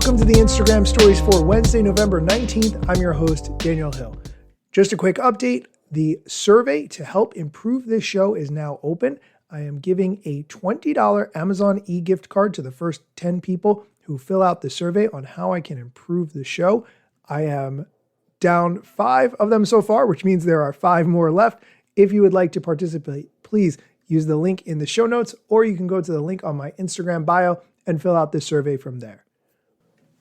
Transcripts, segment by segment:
Welcome to the Instagram stories for Wednesday, November 19th. I'm your host, Daniel Hill. Just a quick update. The survey to help improve this show is now open. I am giving a $20 Amazon e-gift card to the first 10 people who fill out the survey on how I can improve the show. I am down 5 of them so far, which means there are 5 more left. If you would like to participate, please use the link in the show notes, or you can go to the link on my Instagram bio and fill out the survey from there.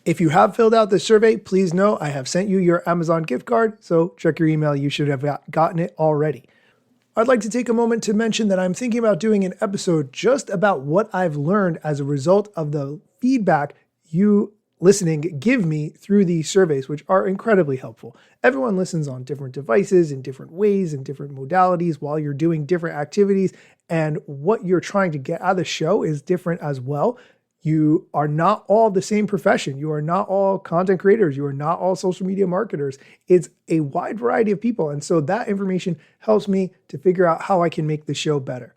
If you have filled out the survey, please know I have sent you your Amazon gift card, so check your email. You should have gotten it already. I'd like to take a moment to mention that I'm thinking about doing an episode just about what I've learned as a result of the feedback you listening give me through these surveys, which are incredibly helpful. Everyone listens on different devices in different ways and different modalities while you're doing different activities, and what you're trying to get out of the show is different as well. You are not all the same profession. You are not all content creators. You are not all social media marketers. It's a wide variety of people. And so that information helps me to figure out how I can make the show better.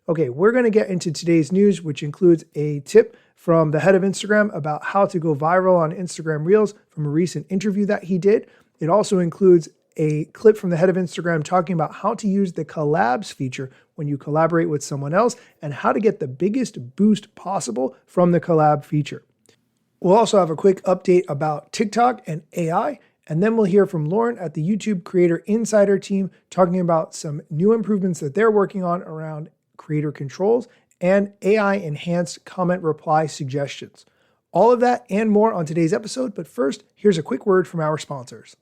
Okay, we're going to get into today's news, which includes a tip from the head of Instagram about how to go viral on Instagram Reels from a recent interview that he did. It also includes a clip from the head of Instagram talking about how to use the Collabs feature when you collaborate with someone else and how to get the biggest boost possible from the collab feature. We'll also have a quick update about TikTok and AI, and then we'll hear from Lauren at the YouTube Creator Insider team talking about some new improvements that they're working on around creator controls and AI enhanced comment reply suggestions. All of that and more on today's episode, but first, here's a quick word from our sponsors.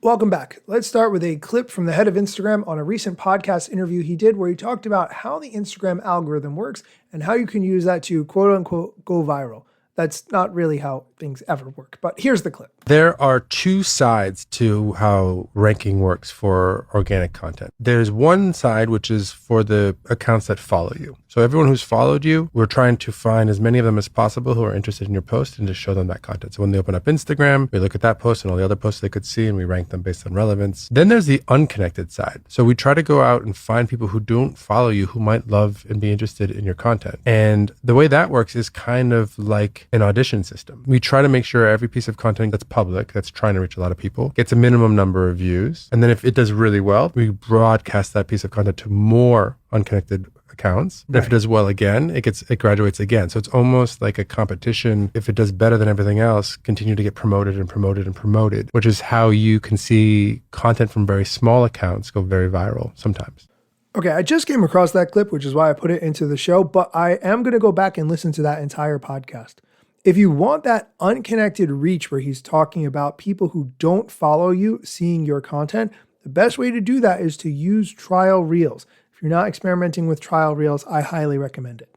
Welcome back. Let's start with a clip from the head of Instagram on a recent podcast interview he did where he talked about how the Instagram algorithm works and how you can use that to quote unquote go viral. That's not really how things ever work, but here's the clip. There are two sides to how ranking works for organic content. There's one side, which is for the accounts that follow you. So everyone who's followed you, we're trying to find as many of them as possible who are interested in your post and to show them that content. So when they open up Instagram, we look at that post and all the other posts they could see and we rank them based on relevance. Then there's the unconnected side. So we try to go out and find people who don't follow you who might love and be interested in your content. And the way that works is kind of like an audition system. We try to make sure every piece of content that's public, that's trying to reach a lot of people, gets a minimum number of views. And then if it does really well, we broadcast that piece of content to more unconnected accounts. Right. If it does well again, it graduates again. So it's almost like a competition. If it does better than everything else, continue to get promoted and promoted and promoted, which is how you can see content from very small accounts go very viral sometimes. Okay, I just came across that clip, which is why I put it into the show, but I am going to go back and listen to that entire podcast. If you want that unconnected reach where he's talking about people who don't follow you seeing your content, the best way to do that is to use trial reels. If you're not experimenting with trial reels, I highly recommend it.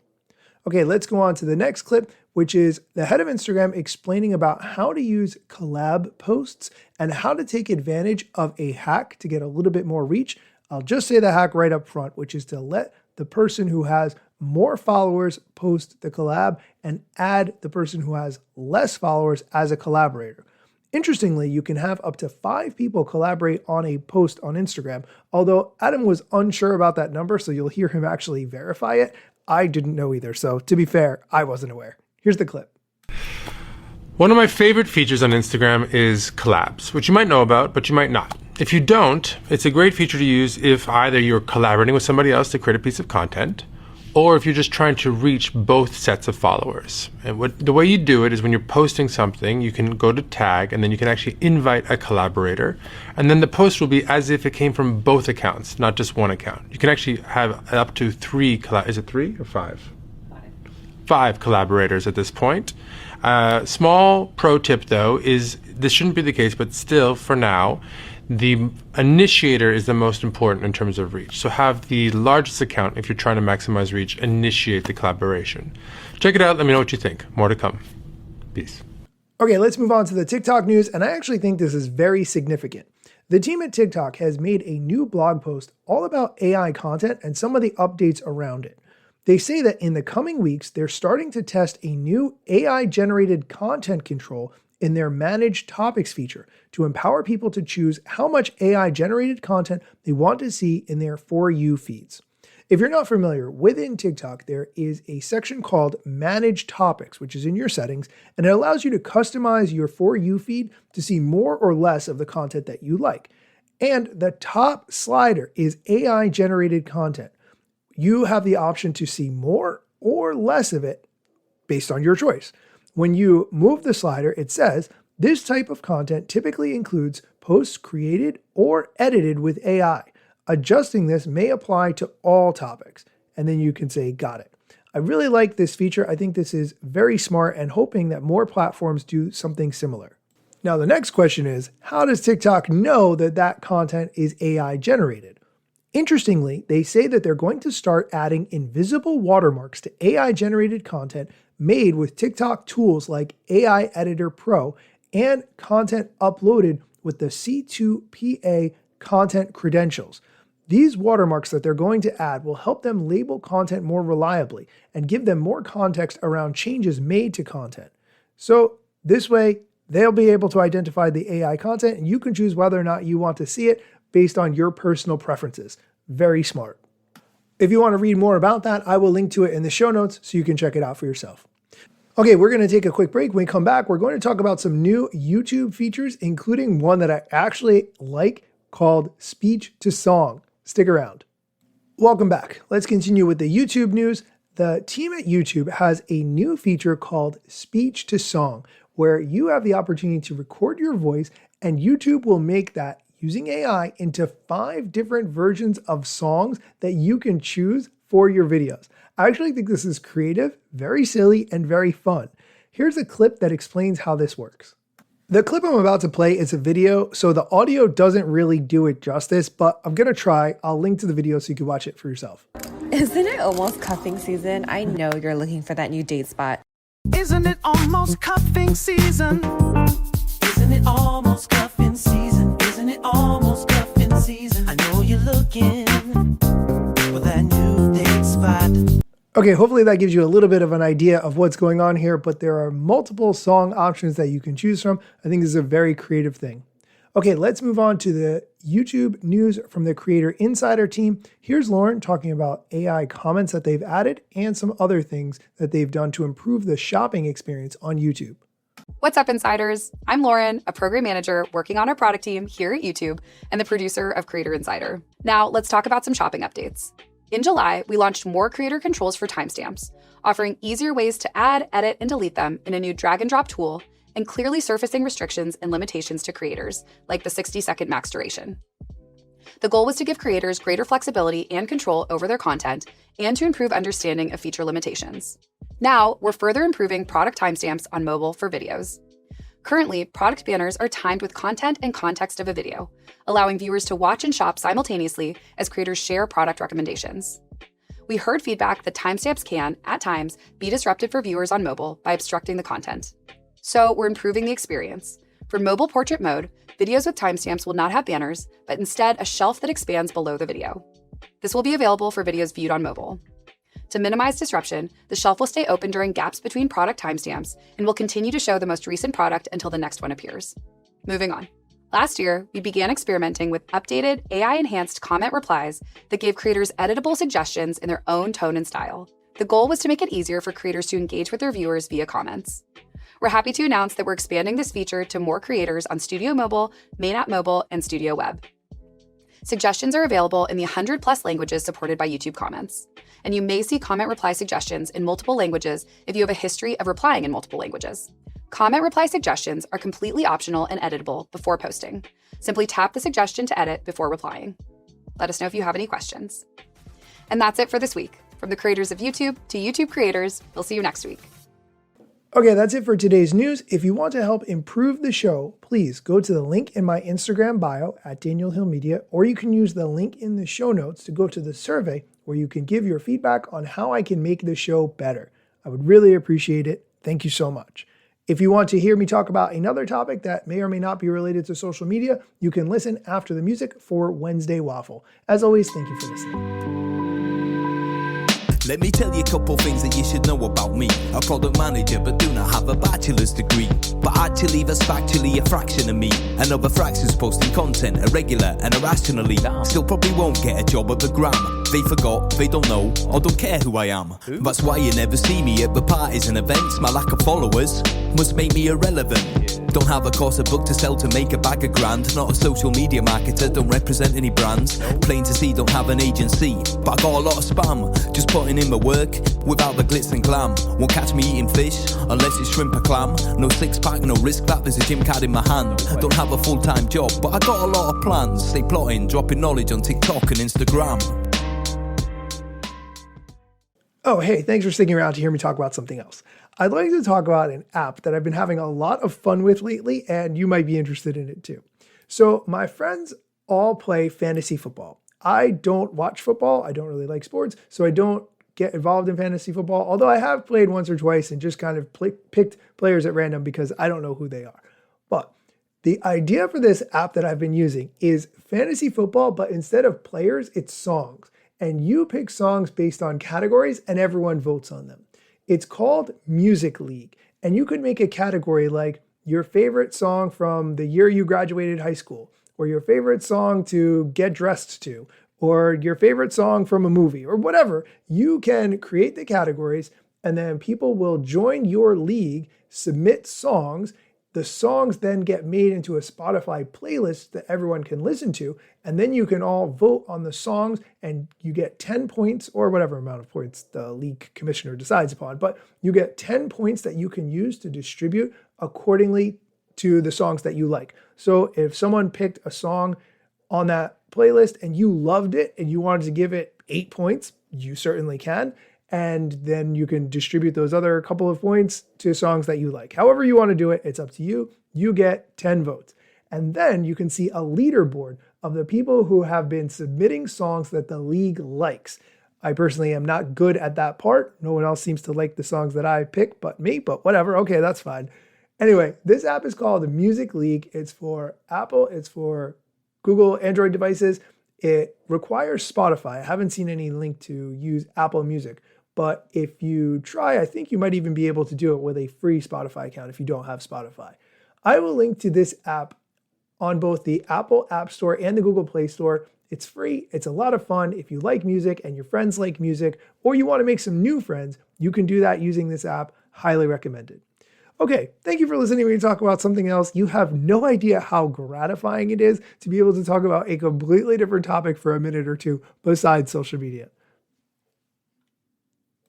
Okay, let's go on to the next clip, which is the head of Instagram explaining about how to use collab posts and how to take advantage of a hack to get a little bit more reach. I'll just say the hack right up front, which is to let the person who has more followers post the collab and add the person who has less followers as a collaborator. Interestingly, you can have up to 5 people collaborate on a post on Instagram, although Adam was unsure about that number, so you'll hear him actually verify it. I didn't know either, so to be fair, I wasn't aware. Here's the clip. One of my favorite features on Instagram is Collabs, which you might know about, but you might not. If you don't, it's a great feature to use if either you're collaborating with somebody else to create a piece of content, or if you're just trying to reach both sets of followers. And the way you do it is when you're posting something, you can go to tag and then you can actually invite a collaborator. And then the post will be as if it came from both accounts, not just one account. You can actually have up to 3, is it 3 or 5? 5 collaborators at this point. Small pro tip though is, this shouldn't be the case, but still for now, the initiator is the most important in terms of reach. So have the largest account, if you're trying to maximize reach, initiate the collaboration. Check it out. Let me know what you think. More to come. Peace. Okay, let's move on to the TikTok news. And I actually think this is very significant. The team at TikTok has made a new blog post all about AI content and some of the updates around it. They say that in the coming weeks, they're starting to test a new AI-generated content control in their Managed Topics feature to empower people to choose how much AI-generated content they want to see in their For You feeds. If you're not familiar, within TikTok, there is a section called Manage Topics, which is in your settings, and it allows you to customize your For You feed to see more or less of the content that you like. And the top slider is AI-generated content. You have the option to see more or less of it based on your choice. When you move the slider, it says, this type of content typically includes posts created or edited with AI. Adjusting this may apply to all topics. And then you can say, got it. I really like this feature. I think this is very smart and hoping that more platforms do something similar. Now, the next question is, how does TikTok know that that content is AI generated? Interestingly, they say that they're going to start adding invisible watermarks to AI generated content made with TikTok tools like AI Editor Pro and content uploaded with the C2PA content credentials. These watermarks that they're going to add will help them label content more reliably and give them more context around changes made to content. So this way, they'll be able to identify the AI content and you can choose whether or not you want to see it based on your personal preferences. Very smart. If you want to read more about that, I will link to it in the show notes so you can check it out for yourself. Okay, we're going to take a quick break. When we come back, we're going to talk about some new YouTube features, including one that I actually like called Speech to Song. Stick around. Welcome back. Let's continue with the YouTube news. The team at YouTube has a new feature called Speech to Song, where you have the opportunity to record your voice and YouTube will make that using AI into 5 different versions of songs that you can choose for your videos. I actually think this is creative, very silly, and very fun. Here's a clip that explains how this works. The clip I'm about to play is a video, so the audio doesn't really do it justice, but I'm gonna try. I'll link to the video so you can watch it for yourself. Isn't it almost cuffing season? I know you're looking for that new date spot. Isn't it almost cuffing season? Isn't it almost cuffing season? Isn't it almost cuffing season? I know you're looking for that new date spot. Okay, hopefully that gives you a little bit of an idea of what's going on here, but there are multiple song options that you can choose from. I think this is a very creative thing. Okay, let's move on to the YouTube news from the Creator Insider team. Here's Lauren talking about AI comments that they've added and some other things that they've done to improve the shopping experience on YouTube. What's up, Insiders? I'm Lauren, a program manager working on our product team here at YouTube and the producer of Creator Insider. Now, let's talk about some shopping updates. In July, we launched more creator controls for timestamps, offering easier ways to add, edit, and delete them in a new drag and drop tool, and clearly surfacing restrictions and limitations to creators, like the 60-second max duration. The goal was to give creators greater flexibility and control over their content and to improve understanding of feature limitations. Now, we're further improving product timestamps on mobile for videos. Currently, product banners are timed with content and context of a video, allowing viewers to watch and shop simultaneously as creators share product recommendations. We heard feedback that timestamps can, at times, be disruptive for viewers on mobile by obstructing the content. So we're improving the experience. For mobile portrait mode, videos with timestamps will not have banners, but instead a shelf that expands below the video. This will be available for videos viewed on mobile. To minimize disruption, the shelf will stay open during gaps between product timestamps and will continue to show the most recent product until the next one appears. Moving on. Last year, we began experimenting with updated AI-enhanced comment replies that gave creators editable suggestions in their own tone and style. The goal was to make it easier for creators to engage with their viewers via comments. We're happy to announce that we're expanding this feature to more creators on Studio Mobile, Main App Mobile, and Studio Web. Suggestions are available in the 100+ languages supported by YouTube Comments, and you may see comment reply suggestions in multiple languages if you have a history of replying in multiple languages. Comment reply suggestions are completely optional and editable before posting. Simply tap the suggestion to edit before replying. Let us know if you have any questions. And that's it for this week. From the creators of YouTube to YouTube creators, we'll see you next week. Okay, that's it for today's news. If you want to help improve the show, please go to the link in my Instagram bio at Daniel Hill Media, or you can use the link in the show notes to go to the survey where you can give your feedback on how I can make the show better. I would really appreciate it. Thank you so much. If you want to hear me talk about another topic that may or may not be related to social media, you can listen after the music for Wednesday Waffle. As always, thank you for listening. Let me tell you a couple things that you should know about me. A product manager but do not have a bachelor's degree, but actually that's factually a fraction of me. And other fractions posting content irregular and irrationally, still probably won't get a job at the Gram. They forgot, they don't know, or don't care who I am. That's why you never see me at the parties and events. My lack of followers must make me irrelevant. Don't have a course of book to sell to make a bag of grand. Not a social media marketer, don't represent any brands. Plain to see, don't have an agency, but I got a lot of spam. Just putting in the work, without the glitz and glam. Won't catch me eating fish, unless it's shrimp or clam. No six pack, no risk that, there's a gym card in my hand. Don't have a full-time job, but I got a lot of plans. Stay plotting, dropping knowledge on TikTok and Instagram. Oh, hey, thanks for sticking around to hear me talk about something else. I'd like to talk about an app that I've been having a lot of fun with lately, and you might be interested in it too. So my friends all play fantasy football. I don't watch football. I don't really like sports, so I don't get involved in fantasy football, although I have played once or twice and just kind of picked players at random because I don't know who they are. But the idea for this app that I've been using is fantasy football, but instead of players, it's songs. And you pick songs based on categories and everyone votes on them. It's called Music League. And you could make a category like your favorite song from the year you graduated high school, or your favorite song to get dressed to, or your favorite song from a movie, or whatever. You can create the categories, and then people will join your league, submit songs. The songs then get made into a Spotify playlist that everyone can listen to, and then you can all vote on the songs, and you get 10 points, or whatever amount of points the league commissioner decides upon, but you get 10 points that you can use to distribute accordingly to the songs that you like. So if someone picked a song on that playlist and you loved it and you wanted to give it 8 points, you certainly can. And then you can distribute those other couple of points to songs that you like. However you want to do it, it's up to you. You get 10 votes. And then you can see a leaderboard of the people who have been submitting songs that the league likes. I personally am not good at that part. No one else seems to like the songs that I pick but me, but whatever. Okay, that's fine. Anyway, this app is called Music League. It's for Apple. It's for Google Android devices. It requires Spotify. I haven't seen any link to use Apple Music. But if you try, I think you might even be able to do it with a free Spotify account if you don't have Spotify. I will link to this app on both the Apple App Store and the Google Play Store. It's free. It's a lot of fun. If you like music and your friends like music, or you want to make some new friends, you can do that using this app. Highly recommended. Okay, thank you for listening to me talk about something else. You have no idea how gratifying it is to be able to talk about a completely different topic for a minute or two besides social media.